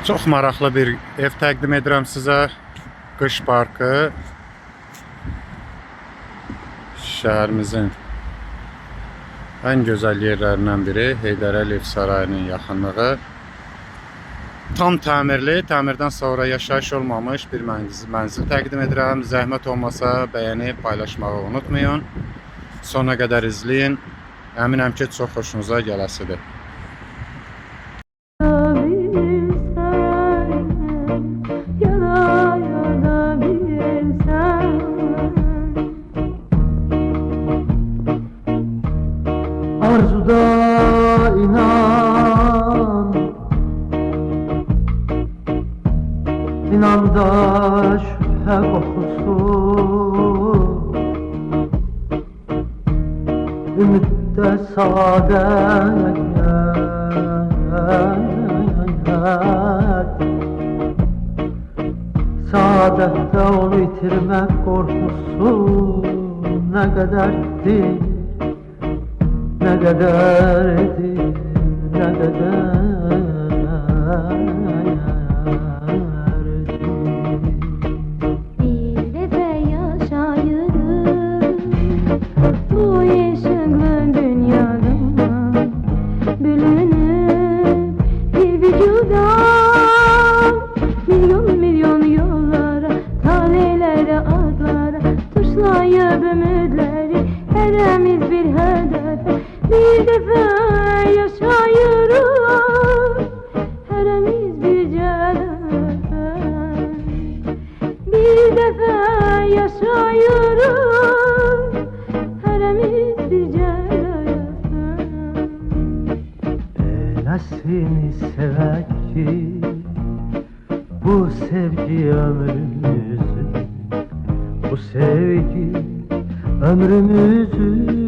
Çox maraqlı bir ev təqdim edirəm sizə. Qış parkı. Şəhərimizin ən gözəl yerlərindən biri Heydər Əliyev Sarayının yaxınlığı. Tam təmirli, təmirdən sonra yaşayış olmamış bir mənzil təqdim edirəm. Zəhmət olmasa bəyənib paylaşmağı unutmayın. Sona qədər izləyin. Əminəm ki, çox xoşunuza gələsidir. Arzuda inan, inanda şüphe kokusu, ümitte saadet, saadette onu yitirmek korkusu ne kadardır. Ne kadardır, ne kadardır. Bir defa yaşayırım bu yaşlı dünyada, bölünüp bir vücudan, milyon milyon yollara, talelere, adlara, tuşlayıp ümitleri, heremiz bir hedefe. Bir defa yaşayırım, heremiz bir cerrah. Bir defa yaşayırım, heremiz bir cerrah. Öylesini sever ki bu sevgi ömrümüzü, bu sevgi ömrümüzü